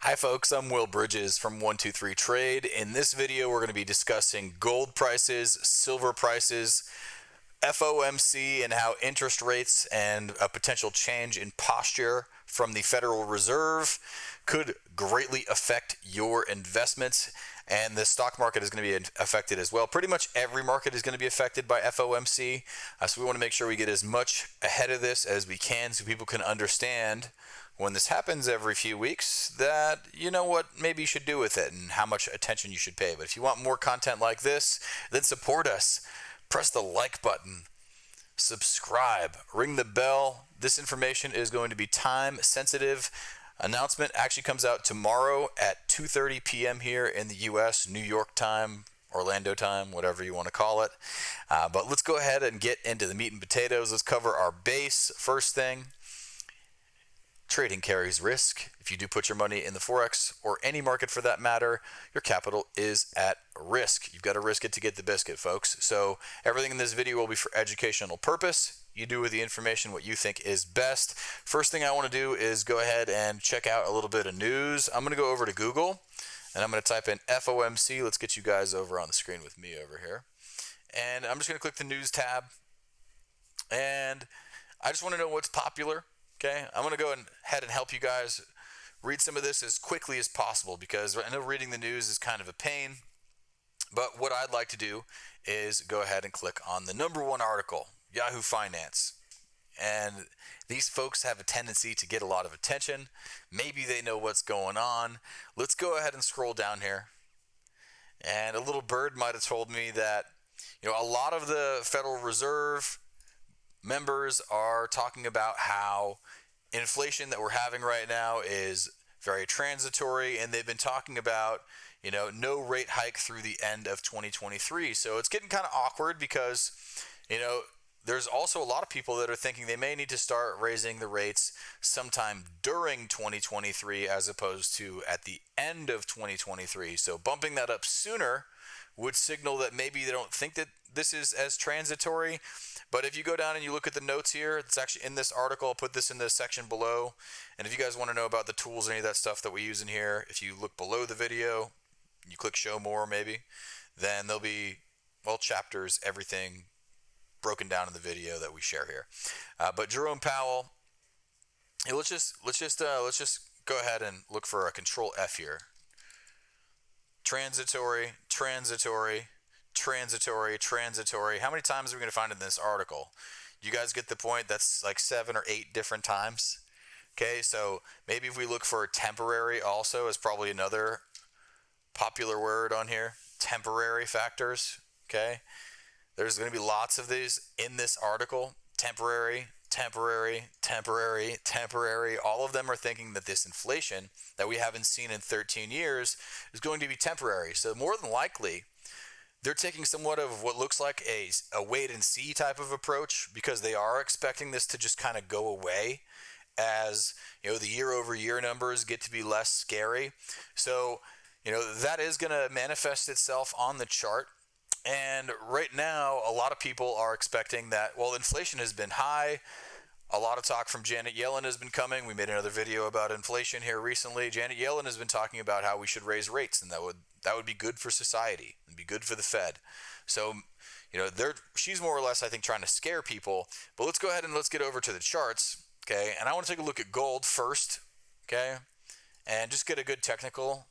Hi folks, I'm Will Bridges from 123 Trade. In this video, we're going to be discussing gold prices, silver prices, FOMC, and how interest rates and a potential change in posture from the Federal Reserve could greatly affect your investments. And the stock market is going to be affected as well. Pretty much every market is going to be affected by FOMC. So we want to make sure we get as much ahead of this as we can so people can understand when this happens every few weeks that you know what maybe you should do with it and how much attention you should pay. But if you want more content like this, then support us. Press the like button, subscribe, ring the bell. This information is going to be time sensitive. Announcement actually comes out tomorrow at 2:30 p.m. here in the US, New York time, Orlando time, whatever you want to call it. But let's go ahead and get into the meat and potatoes. Let's cover our base. First thing, trading carries risk. If you do put your money in the Forex or any market for that matter, your capital is at risk. You've got to risk it to get the biscuit, folks. So everything in this video will be for educational purpose. You do with the information what you think is best. First thing I want to do is go ahead and check out a little bit of news. I'm going to go over to Google and I'm going to type in FOMC. Let's get you guys over on the screen with me over here. And I'm just going to click the news tab. And I just want to know what's popular. Okay, I'm going to go ahead and help you guys read some of this as quickly as possible because I know reading the news is kind of a pain. But what I'd like to do is go ahead and click on the number one article, Yahoo Finance. And these folks have a tendency to get a lot of attention. Maybe they know what's going on. Let's go ahead and scroll down here. And a little bird might have told me that, a lot of the Federal Reserve members are talking about how inflation that we're having right now is very transitory, and they've been talking about no rate hike through the end of 2023. So it's getting kind of awkward because there's also a lot of people that are thinking they may need to start raising the rates sometime during 2023 as opposed to at the end of 2023. So bumping that up sooner would signal that maybe they don't think that this is as transitory. But if you go down and you look at the notes here, it's actually in this article. I'll put this in the section below. And if you guys want to know about the tools, any of that stuff that we use in here, if you look below the video, you click show more maybe, then there'll be, chapters, everything broken down in the video that we share here. But Jerome Powell, let's just go ahead and look for a control F here. Transitory, transitory, transitory, transitory. How many times are we going to find in this article? You guys get the point? That's like 7 or 8 different times. Okay, so maybe if we look for temporary also is probably another popular word on here. Temporary factors. Okay, there's going to be lots of these in this article. Temporary, temporary, temporary, temporary. All of them are thinking that this inflation that we haven't seen in 13 years is going to be temporary. So more than likely, they're taking somewhat of what looks like a wait and see type of approach because they are expecting this to just kind of go away as the year over year numbers get to be less scary. So that is going to manifest itself on the chart. And right now, a lot of people are expecting that, inflation has been high. A lot of talk from Janet Yellen has been coming. We made another video about inflation here recently. Janet Yellen has been talking about how we should raise rates, and that would be good for society and be good for the Fed. So, she's more or less, I think, trying to scare people. But let's go ahead and let's get over to the charts, okay? And I want to take a look at gold first, okay? And just get a good technical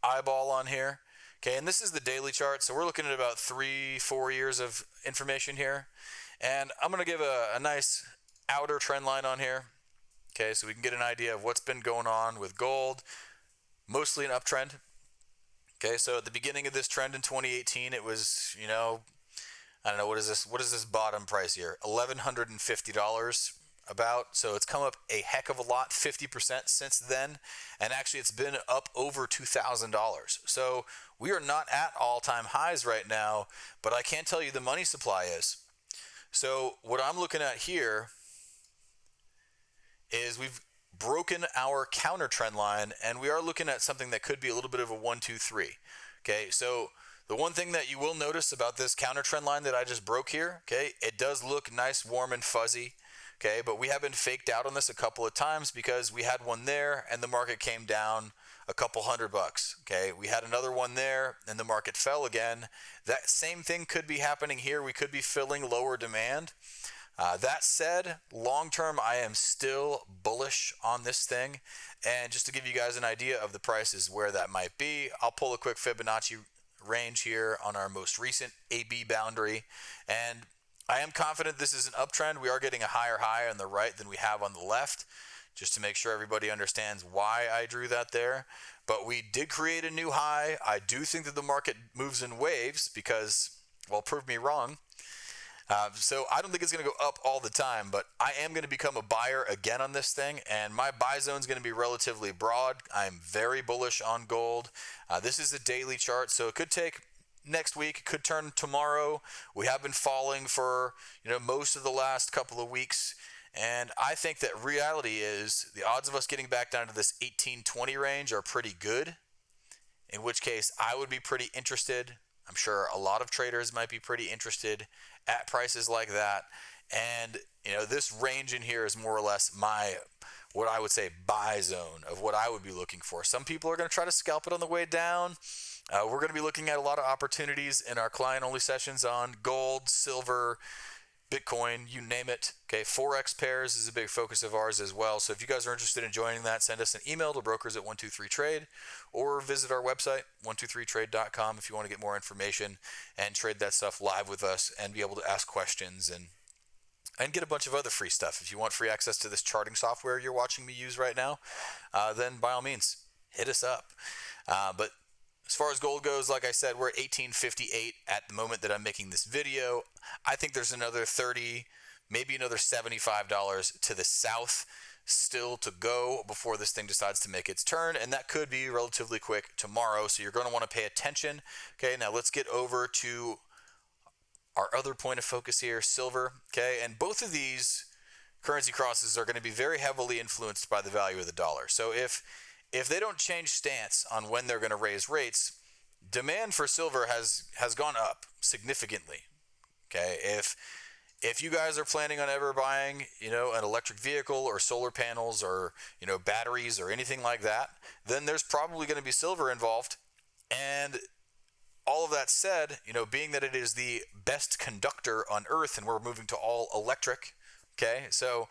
eyeball on here. Okay, and this is the daily chart, so we're looking at about 3-4 years of information here. And I'm going to give a nice outer trend line on here, okay, so we can get an idea of what's been going on with gold, mostly an uptrend. Okay, so at the beginning of this trend in 2018, it was, I don't know, what is this bottom price here? $1,150 about. So it's come up a heck of a lot, 50% since then, and actually it's been up over $2,000. So we are not at all-time highs right now, but I can tell you the money supply is. So what I'm looking at here is we've broken our counter trend line, and we are looking at something that could be a little bit of a 1, 2, 3. Okay, so the one thing that you will notice about this counter trend line that I just broke here, okay, it does look nice, warm, and fuzzy. Okay, but we have been faked out on this a couple of times because we had one there and the market came down a couple $100. Okay, we had another one there and the market fell again. That same thing could be happening here. We could be filling lower demand. That said, long term, I am still bullish on this thing. And just to give you guys an idea of the prices where that might be, I'll pull a quick Fibonacci range here on our most recent AB boundary. And I am confident this is an uptrend. We are getting a higher high on the right than we have on the left, just to make sure everybody understands why I drew that there. But we did create a new high. I do think that the market moves in waves because, well, prove me wrong. So I don't think it's going to go up all the time, but I am going to become a buyer again on this thing, and my buy zone is going to be relatively broad. I'm very bullish on gold. This is a daily chart, so it could take next week, it could turn tomorrow. We have been falling for most of the last couple of weeks, and I think that reality is the odds of us getting back down to this 1820 range are pretty good, in which case I would be pretty interested. I'm sure a lot of traders might be pretty interested at prices like that. And, this range in here is more or less what I would say buy zone of what I would be looking for. Some people are going to try to scalp it on the way down. We're going to be looking at a lot of opportunities in our client-only sessions on gold, silver, Bitcoin, you name it. Okay, Forex pairs is a big focus of ours as well. So if you guys are interested in joining that, send us an email to brokers@123trade or visit our website, 123trade.com, if you want to get more information and trade that stuff live with us and be able to ask questions and get a bunch of other free stuff. If you want free access to this charting software you're watching me use right now, then by all means, hit us up. But as far as gold goes, like I said, we're at 1858 at the moment that I'm making this video. I think there's another 30, maybe another $75 to the south still to go before this thing decides to make its turn, and that could be relatively quick tomorrow, so you're going to want to pay attention. Okay, now let's get over to our other point of focus here, silver. Okay, and both of these currency crosses are going to be very heavily influenced by the value of the dollar. So if they don't change stance on when they're going to raise rates, demand for silver has gone up significantly. Okay, if you guys are planning on ever buying, an electric vehicle or solar panels or, batteries or anything like that, then there's probably going to be silver involved. And all of that said, being that it is the best conductor on Earth and we're moving to all electric, okay, so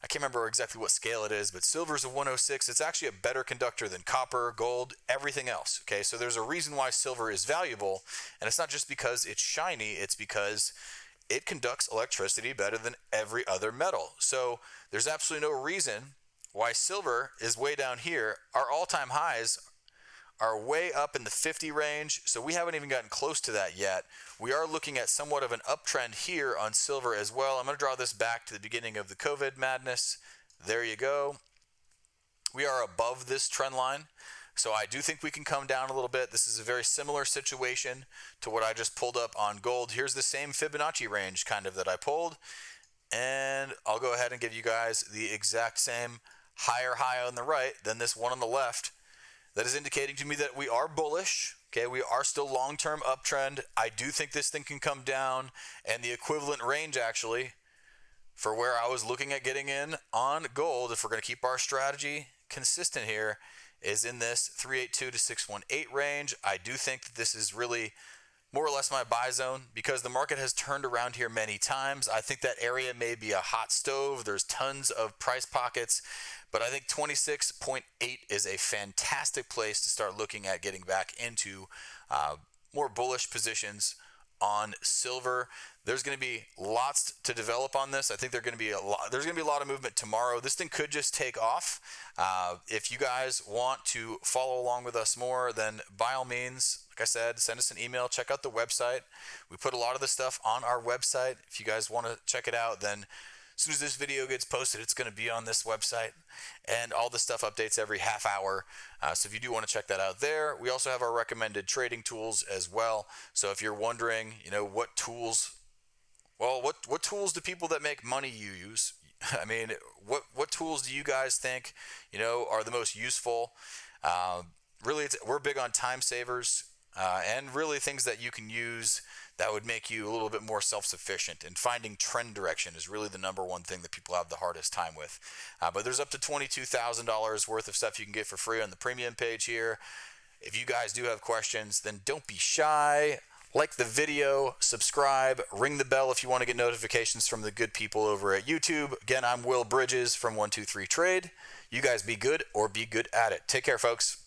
I can't remember exactly what scale it is, but silver is a 106. It's actually a better conductor than copper, gold, everything else. Okay, so there's a reason why silver is valuable, and it's not just because it's shiny, it's because it conducts electricity better than every other metal. So there's absolutely no reason why silver is way down here. Our all-time highs are way up in the 50 range, so we haven't even gotten close to that yet. We are looking at somewhat of an uptrend here on silver as well. I'm going to draw this back to the beginning of the COVID madness. There you go. We are above this trend line, so I do think we can come down a little bit. This is a very similar situation to what I just pulled up on gold. Here's the same Fibonacci range kind of that I pulled, and I'll go ahead and give you guys the exact same higher high on the right than this one on the left. That is indicating to me that we are bullish. Okay, we are still long-term uptrend. I do think this thing can come down, and the equivalent range actually for where I was looking at getting in on gold, if we're going to keep our strategy consistent here, is in this 382 to 618 range. I do think that this is really more or less my buy zone because the market has turned around here many times. I think that area may be a hot stove. There's tons of price pockets, but I think 26.8 is a fantastic place to start looking at getting back into more bullish positions on silver. There's going to be lots to develop on this. I think there's going to be a lot of movement tomorrow. This thing could just take off. If you guys want to follow along with us more, then by all means, like I said, send us an email, check out the website. We put a lot of this stuff on our website. If you guys want to check it out, then as soon as this video gets posted, it's going to be on this website, and all this stuff updates every half hour. So if you do want to check that out there, we also have our recommended trading tools as well. So if you're wondering, what tools, what tools do people that make money use? I mean, what tools do you guys think, are the most useful? Really, we're big on time savers. and really things that you can use that would make you a little bit more self-sufficient. And finding trend direction is really the number one thing that people have the hardest time with. But there's up to $22,000 worth of stuff you can get for free on the premium page here. If you guys do have questions, then don't be shy. Like the video, subscribe, ring the bell if you want to get notifications from the good people over at YouTube. Again, I'm Will Bridges from 123 Trade. You guys be good or be good at it. Take care, folks.